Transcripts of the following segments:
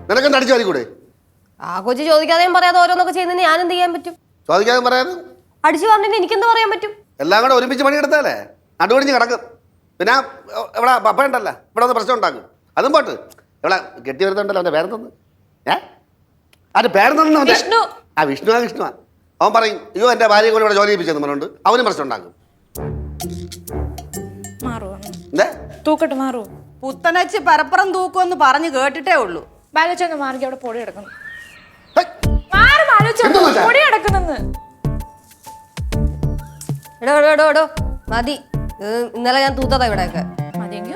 നിനക്കെന്താ അടിച്ചു വാരി കൂടെ? ആ കൊച്ചു ചോദിക്കാതെയും പറയാതെ ഓരോന്നൊക്കെ ചെയ്യുന്നതിന് ഞാൻ എന്ത് ചെയ്യാൻ പറ്റും? ചോദിക്കാതെ പറയാതെ അടിച്ചു പറഞ്ഞിട്ട് എനിക്കെന്ത് പറയാൻ പറ്റും? എല്ലാം കൂടെ ഒരുമിച്ച് പണിയെടുത്താലേ നടുവടിഞ്ഞ് കിടക്കും. പിന്നെ ഇവിടെ പപ്പ ഉണ്ടല്ലോ, ഇവിടെ ഒന്ന് പ്രശ്നം ഉണ്ടാക്കും. അതും പോട്ട് ഇവിടെ കെട്ടി വരുന്നുണ്ടല്ലോ. അവൻ്റെ പേരെന്തോന്ന്? അത് പേരെന്തോന്നു? വിഷ്ണു. വിഷ്ണുവാ. അവൻ പറയും അയ്യോ എൻ്റെ ഭാര്യയെ കൂടെ ഇവിടെ ജോലി ചെയ്യിപ്പിച്ചെന്ന് പറഞ്ഞുകൊണ്ട് അവനും പ്രശ്നം ഉണ്ടാക്കും. തൂക്കട്ട് മാറുമോ? പുത്തനച്ച് പരപ്പുറം തൂക്കുമെന്ന് പറഞ്ഞു കേട്ടിട്ടേ ഉള്ളൂ. ബാലോച്ചൊന്ന് മാറി, അവിടെ പൊടി കിടക്കുന്നു. പൊടി കിടക്കുന്നെന്ന്. എടോ മതി. ഇന്നലെ ഞാൻ തൂത്തതാ ഇവിടെയൊക്കെ. മതിയെങ്കിൽ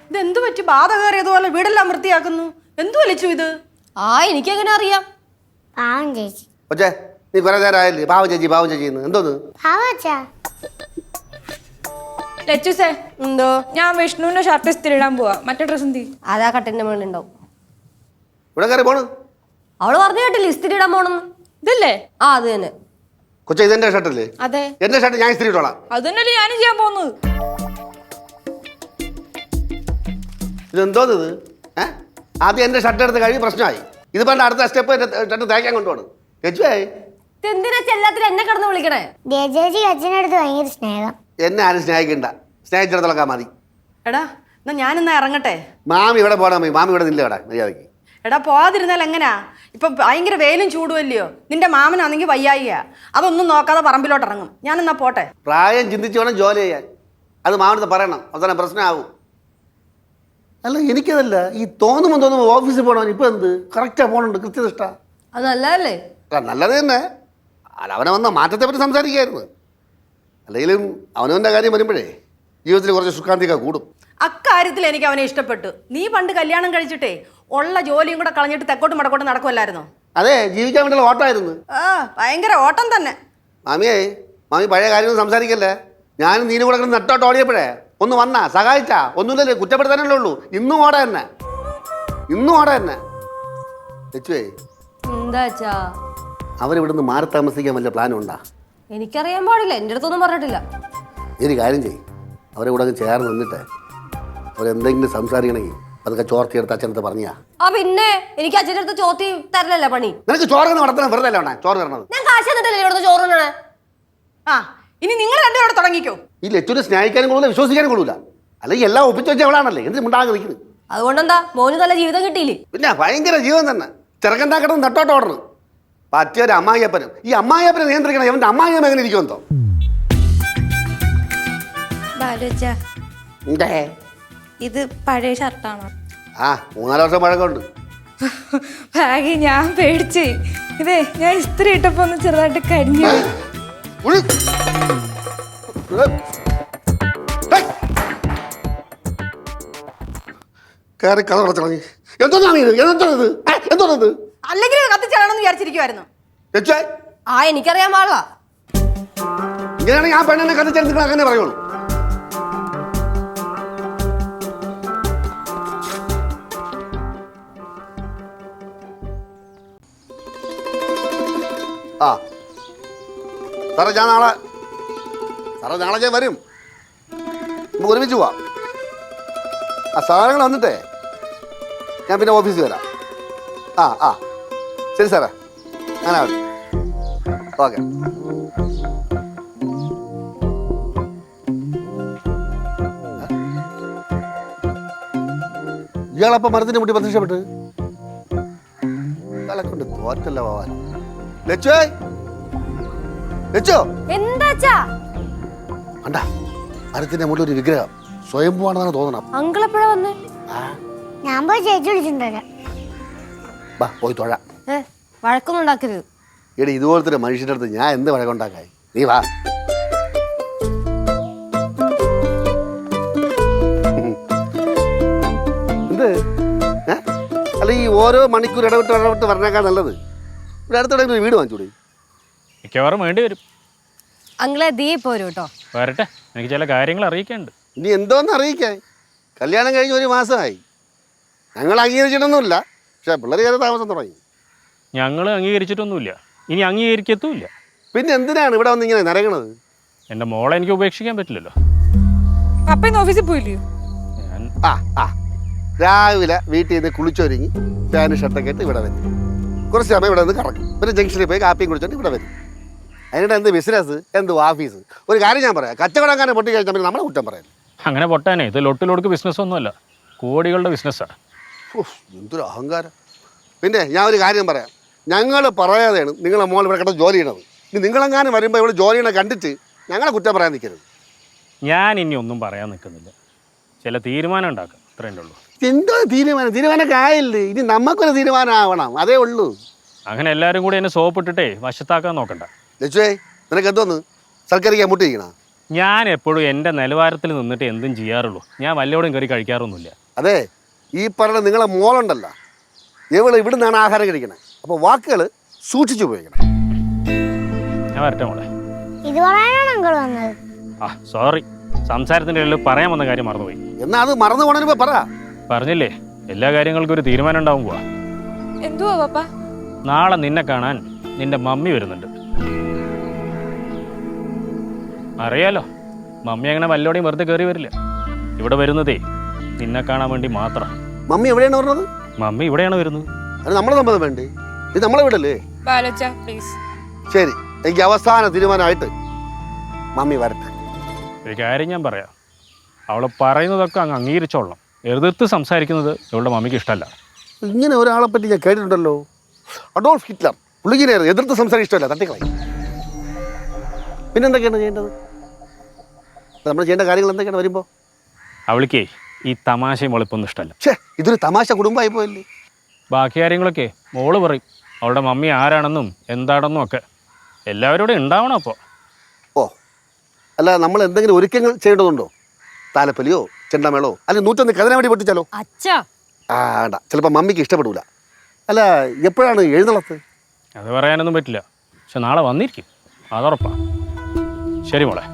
ഇതെന്തു പറ്റി? ബാധ കയറിയതുപോലെ വീടെല്ലാം വൃത്തിയാക്കുന്നു. എന്തു വലിച്ചു ഇത്? എനിക്കെങ്ങനെ അറിയാം? പാവം ചേച്ചി. നീ കുറെ നേരം ആയല്ലേ പാവം ചേച്ചി എന്തോന്ന്? ലച്ചുസേ, എന്തോ? ഞാൻ വിഷ്ണുവിന്റെ ഷർട്ട് ഇസ്തിരിടാൻ പോവാ. മറ്റേ ഡ്രസ് എന്തി? അതാ കട്ടിന്റെ മുകളിൽ ഉണ്ടാവും. ഇവിടെ കയറി പോണ്. അവള് പറഞ്ഞു കേട്ടില്ല ഇസ്തിരി ഇടാൻ പോണെന്ന്. ഇതല്ലേ? അത് തന്നെ. കൊച്ചേ, ഇതെന്റെ ഷർട്ടല്ലേ? അതെ, എന്റെ ഷർട്ട് ഞാൻ ഇസ്തിരി ഇട്ടോളാം. അത് തന്നെയല്ലേ ഞാനും ചെയ്യാൻ പോകുന്നത്. ഇതെന്തോന്ന് ഇത്? ആദ്യം എന്റെ ഷർട്ട് എടുത്ത് കഴിഞ്ഞ് പ്രശ്നമായി. ഇത് പണ്ട് അടുത്ത സ്റ്റെപ്പ് എന്റെ ഷർട്ട് തേക്കാൻ കൊണ്ടുപോകണം. എന്തിനാ എല്ലാത്തിനും എന്നെ കിടന്ന് വിളിക്കണേ? ചേച്ചി അച്ഛനടുത്ത് ഭയങ്കര സ്നേഹം. എന്നെ ആരും സ്നേഹിക്കണ്ട, സ്നേഹിച്ചിടത്തോളക്കാൻ മതി. എടാ എന്നാ ഞാനിന്നാ ഇറങ്ങട്ടെ. മാമി ഇവിടെ പോകണം. മാമി ഇവിടെ നില്ല. ഇവിടെ മര്യാദക്ക്. എടാ പോവാതിരുന്നാൽ എങ്ങനാ? ഇപ്പൊ ഭയങ്കര വെയിലും ചൂടുമല്ലയോ? നിന്റെ മാമനാണെങ്കിൽ വയ്യായിക. അതൊന്നും നോക്കാതെ പറമ്പിലോട്ട് ഇറങ്ങും. ഞാനെന്നാ പോട്ടെ. പ്രായം ചിന്തിച്ച് വേണം ജോലി ചെയ്യാൻ. അത് മാമനത്ത് പറയണം, അവസാനം പ്രശ്നമാവും. അല്ല, എനിക്കതല്ല, ഈ തോന്നുമ്പോൾ ഓഫീസിൽ പോകണം. ഇപ്പൊ എന്ത് കറക്റ്റാ പോകണുണ്ട്, കൃത്യനിഷ്ഠ. അത് നല്ലതല്ലേ? നല്ലത് തന്നെ. അല്ല, അവനെ വന്ന മാറ്റത്തെ പറ്റി സംസാരിക്കായിരുന്നു. അല്ലെങ്കിലും അവനവൻ്റെ കാര്യം വരുമ്പോഴേ ജീവിതത്തിൽ കുറച്ച് സുഖാന്തിയൊക്കെ കൂടും. അക്കാര്യത്തിൽ എനിക്ക് അവനെ ഇഷ്ടപ്പെട്ടു. നീ പണ്ട് കല്യാണം കഴിച്ചിട്ടേ ഉള്ള ജോലിയും കൂടെ കളഞ്ഞിട്ട് തെക്കോട്ടും മടക്കോട്ടും നടക്കുമല്ലായിരുന്നോ? അതെ, ജീവിക്കാൻ വേണ്ടിയുള്ള ഓട്ടമായിരുന്നു. ഭയങ്കര ഓട്ടം തന്നെ. മാമി പഴയ കാര്യമൊന്നും സംസാരിക്കല്ലേ. ഞാനും നീനും കൂടെ നെട്ടോട്ട് ഓടിയപ്പോഴേ ഒന്ന് വന്നാ സഹായിച്ചാ ഒന്നുമില്ലല്ലേ, കുറ്റപ്പെടുത്താനല്ലേ ഉള്ളൂ. ഇന്നും ഓട തന്നെ. എന്താ അവരിവിടുന്ന് മാറി താമസിക്കാൻ വല്ല പ്ലാനും ഉണ്ടാ? എനിക്കറിയാൻ പാടില്ല, എൻ്റെ അടുത്തൊന്നും പറഞ്ഞിട്ടില്ല. ഒരു കാര്യം ചെയ്യും, അവരെ കൂടെ ചേർന്ന് നിന്നിട്ട് അവരെന്തെങ്കിലും സംസാരിക്കണമെങ്കിൽ അതൊക്കെ ചോർത്തിയെടുത്ത് അച്ഛനടുത്ത് പറഞ്ഞാ. പിന്നെ എനിക്ക് അച്ഛൻ്റെ അടുത്ത് ചോർത്തി തരലല്ല പണി. നിനക്ക് ചോറ് നടത്തണം, വെറുതെ അല്ല ചോറ് തരണത്. ഞാൻ കാശ് തന്നിട്ടല്ലേ ഇവിടുത്തെ ചോറ് തരണേ. ഇനി നിങ്ങൾ രണ്ടുപേരോട് തുടങ്ങിക്കോ. ഈ ലച്ചുവിനെ സ്നേഹിക്കാനും കൊള്ളൂല, വിശ്വസിക്കാനും കൊള്ളൂല. അല്ലെങ്കിൽ എല്ലാം ഒപ്പിച്ച് വെച്ച അവളാണല്ലേ, എന്ത് മുണ്ടാകെ നിൽക്കുന്നത്? അതുകൊണ്ടെന്താ മോന് നല്ല ജീവിതം കിട്ടിയില്ലേ? പിന്നെ ഭയങ്കര ജീവൻ തന്നെ. ചെറുക്കണ്ടാക്കട്ടെ നെട്ടോട്ട് ഓടണം. പറ്റിയൊരു അമ്മായിയപ്പനും ഈ അമ്മായിയപ്പനെ നിയന്ത്രിക്കണം. അവന്റെ അമ്മായിയമ്മ എങ്ങനെ ഇരിക്കുമെന്തോ. ഇത് പഴയ ഷർട്ടാണോ? 3-4 വർഷം പഴക്കമുണ്ട്. ഭാഗ്യം, ഞാൻ പേടിച്ചേ. ഇതേ ഞാൻ ഇസ്ത്രി ഇട്ടപ്പോ ഒന്ന് ചെറുതായിട്ട് കരിഞ്ഞു. അല്ലെങ്കിൽ കത്തിച്ചാണെന്ന് വിചാരിച്ചിരിക്കുവായിരുന്നു. എനിക്കറിയാൻ പാടില്ല. ഇങ്ങനെയാണ് ഞാൻ പെണ്ണിനെ കത്തിച്ചെടുത്ത് അങ്ങനെ പറയുള്ളൂ. സാറേ ഞാൻ നാളെ വരും. നമുക്ക് ഒരുമിച്ച് പോവാം. സാധനങ്ങൾ വന്നിട്ടേ ഞാൻ പിന്നെ ഓഫീസിൽ വരാം. ശരി സാറേ, അങ്ങനെ മതി. ഓക്കെ. ഇയാളപ്പം മരത്തിന്റെ മുട്ടി പ്രത്യക്ഷപ്പെട്ട് ഇയാളെ കൊണ്ട് തോറ്റല്ല പോവാൻ. ലച്ചോ എന്താ കണ്ടാ മരത്തിന്റെ മുകളിൽ ഒരു വിഗ്രഹം സ്വയംഭൂവാണെന്നാണ് തോന്നണം. അങ്കിൾ എപ്പോഴാ വന്നേ? ഞാൻ പോയി ചേച്ചി വിളിച്ചിട്ടുണ്ടല്ലോ. പോയി തൊഴ. വഴക്കൊന്നും ഉണ്ടാക്കരുത്. എടി, ഇതുപോലത്തെ മനുഷ്യന്റെ അടുത്ത് ഞാൻ എന്ത് വഴക്കുണ്ടാക്കായി? നീ വാ. എന്ത് അല്ല, ഈ ഓരോ മണിക്കൂർ ഇടവിട്ട് പറഞ്ഞേക്കാൻ നല്ലത് ഇവിടെ അടുത്തെവിടെയെങ്കിലും ഒരു വീട് വാങ്ങിച്ചൂടെ? മിക്കവാറും വേണ്ടി വരും. അങ്ങളെ ദീ പോരും കേട്ടോ. വരട്ടെ, എനിക്ക് ചില കാര്യങ്ങൾ അറിയിക്കാനുണ്ട്. ഇനി എന്തോന്ന് അറിയിക്കാൻ? കല്യാണം കഴിഞ്ഞ് 1 മാസമായി. ഞങ്ങൾ അംഗീകരിച്ചിട്ടൊന്നുമില്ല, പക്ഷെ പിള്ളേർ കയറി താമസം തുടങ്ങി. ഞങ്ങൾ അംഗീകരിച്ചിട്ടൊന്നുമില്ല, ഇനി അംഗീകരിക്കത്തുമില്ല. പിന്നെ എന്തിനാണ് ഇവിടെ വന്ന് ഇങ്ങനെ നിരങ്ങണത്? എൻ്റെ മോളെ എനിക്ക് ഉപേക്ഷിക്കാൻ പറ്റില്ലല്ലോ. പപ്പ ഇന്ന് ഓഫീസിൽ പോയില്ലയോ? ഞാൻ ആ ആ രാവിലെ വീട്ടിൽ നിന്ന് കുളിച്ചൊരുങ്ങി ഫാനും ഷർട്ടൊക്കെ ഇട്ട് ഇവിടെ വരും. കുറച്ച് സമയം ഇവിടെ നിന്ന് കറക്കും. പിന്നെ ജംഗ്ഷനിൽ പോയി കാപ്പിയും കുടിച്ചോണ്ട് ഇവിടെ വരും. അതിനിടെ എന്ത് ബിസിനസ്, എന്ത് ഓഫീസ്? ഒരു കാര്യം ഞാൻ പറയാം, കച്ചവടക്കാരനെ പൊട്ടി കഴിച്ചാൽ പിന്നെ നമ്മളെ കുറ്റം പറയാം. അങ്ങനെ പൊട്ടാനേ ഇത് ലൊട്ടിലൊടുക്ക് ബിസിനസ്സൊന്നുമല്ല, കോടികളുടെ ബിസിനസ്സാണ്. എന്തൊരു അഹങ്കാരം. പിന്നെ ഞാൻ ഒരു കാര്യം പറയാം, ഞങ്ങൾ പറയാതെയാണ് നിങ്ങളെ മോൾ ഇവിടെ കിടന്ന് ജോലി ചെയ്യണത്. ഇനി നിങ്ങളെങ്ങാനും വരുമ്പോൾ ഇവിടെ ജോലി ചെയ്യണ കണ്ടിട്ട് ഞങ്ങളെ കുറ്റം പറയാൻ നിൽക്കരുത്. ഞാൻ ഇനി ഒന്നും പറയാൻ നിൽക്കുന്നില്ല. ചില തീരുമാനം ഉണ്ടാക്കാം, അത്രയേ ഉള്ളൂ. എന്തോ തീരുമാനം? തീരുമാനമൊക്കെ ആയില്ലേ, ഇനി നമുക്കൊരു തീരുമാനം ആവണം, അതേ ഉള്ളൂ. അങ്ങനെ എല്ലാവരും കൂടി എന്നെ സോപ്പിട്ടിട്ടേ വശത്താക്കാൻ നോക്കണ്ട. ലച്ചുവേ, നിനക്ക് എന്തോന്ന് സൽക്കരിക്കാൻ മുട്ടിയിരിക്കണ? ഞാൻ എപ്പോഴും എൻ്റെ നിലവാരത്തിൽ നിന്നിട്ട് എന്തും ചെയ്യാറുള്ളൂ. ഞാൻ വല്ലവരും കയറി കഴിക്കാറൊന്നുമില്ല. അതെ, ഈ പറഞ്ഞ നിങ്ങളെ മോളുണ്ടല്ലോ, ഇവള് ഇവിടെ നിന്നാണ് ആഹാരം കഴിക്കണേ. അപ്പോൾ വാക്കുകൾ സൂക്ഷിച്ചു ഉപയോഗിക്കണം. ഞാൻ വരട്ടെ മോളെ. ഇത് പറയാനാണ് അങ്കിൾ വന്നത്. ആ സോറി, സംസാരത്തിൻ്റെ ഇടയിൽ പറയാൻ വന്ന കാര്യം മറന്നുപോയി. എന്നാ അത് മറന്നു പോണതിന് പറ. പറഞ്ഞില്ലേ, എല്ലാ കാര്യങ്ങൾക്കും ഒരു തീരുമാനം ഉണ്ടാവും. പോവാ. എന്തുവാ പപ്പ? നാളെ നിന്നെ കാണാൻ നിന്റെ മമ്മി വരുന്നുണ്ട്. അറിയാലോ, മമ്മി അങ്ങനെ വല്ലോടെയും വെറുതെ കയറി വരില്ല. ഇവിടെ വരുന്നതേ നിന്നെ കാണാൻ വേണ്ടി മാത്രം. മമ്മി എവിടെയാണ് പറഞ്ഞത്? മമ്മി ഇവിടെയാണ് വരുന്നത്. അത് നമ്മളെ സമ്മതം വേണ്ടേ? ഇത് നമ്മളെ വീടല്ലേ? ബാലോച്ച പ്ലീസ്. ശരി, എനിക്ക് അവസാന തീരുമാനമായിട്ട് മമ്മി വരട്ടെ. ഒരു കാര്യം ഞാൻ പറയാം, അവൾ പറയുന്നതൊക്കെ അങ്ങ് അംഗീകരിച്ചോളണം. എതിർത്ത് സംസാരിക്കുന്നത് ഇവളുടെ മമ്മിക്ക് ഇഷ്ടമല്ല. ഇങ്ങനെ ഒരാളെ പറ്റി ഞാൻ കേട്ടിട്ടുണ്ടല്ലോ, അഡോൾഫ് ഹിറ്റ്ലർ. പുള്ളിക്കിനെ എതിർത്ത് സംസാരിക്കാൻ ഇഷ്ടമല്ല, തട്ടിക്കളയും. പിന്നെന്തൊക്കെയാണ് ചെയ്യേണ്ടത്? നമ്മൾ ചെയ്യേണ്ട കാര്യങ്ങൾ എന്തൊക്കെയാണ് വരുമ്പോൾ? അവൾക്കേ ഈ തമാശയും വെളുപ്പൊന്നും ഇഷ്ടമല്ല. ഛേ, ഇതൊരു തമാശ കുടുംബമായി പോയല്ലേ. ബാക്കി കാര്യങ്ങളൊക്കെ മോള് പറയും. അവളുടെ മമ്മി ആരാണെന്നും എന്താണെന്നും ഒക്കെ എല്ലാവരോടും ഉണ്ടാവണം. അപ്പോൾ ഓ, അല്ല, നമ്മൾ എന്തെങ്കിലും ഒരുക്കങ്ങൾ ചെയ്യേണ്ടതുണ്ടോ? താലപ്പൊലിയോ ചെണ്ടമേളോ അല്ലെങ്കിൽ 101 കതിന വേണ്ടി പൊട്ടിച്ചാലോ? അച്ഛാ ആ വേണ്ട, ചിലപ്പോൾ മമ്മിക്ക് ഇഷ്ടപ്പെടൂല. അല്ല, എപ്പോഴാണ് എഴുന്നള്ളത്ത്? അത് പറയാനൊന്നും പറ്റില്ല, പക്ഷെ നാളെ വന്നിരിക്കും, അതുറപ്പാ. ശരി മോളെ.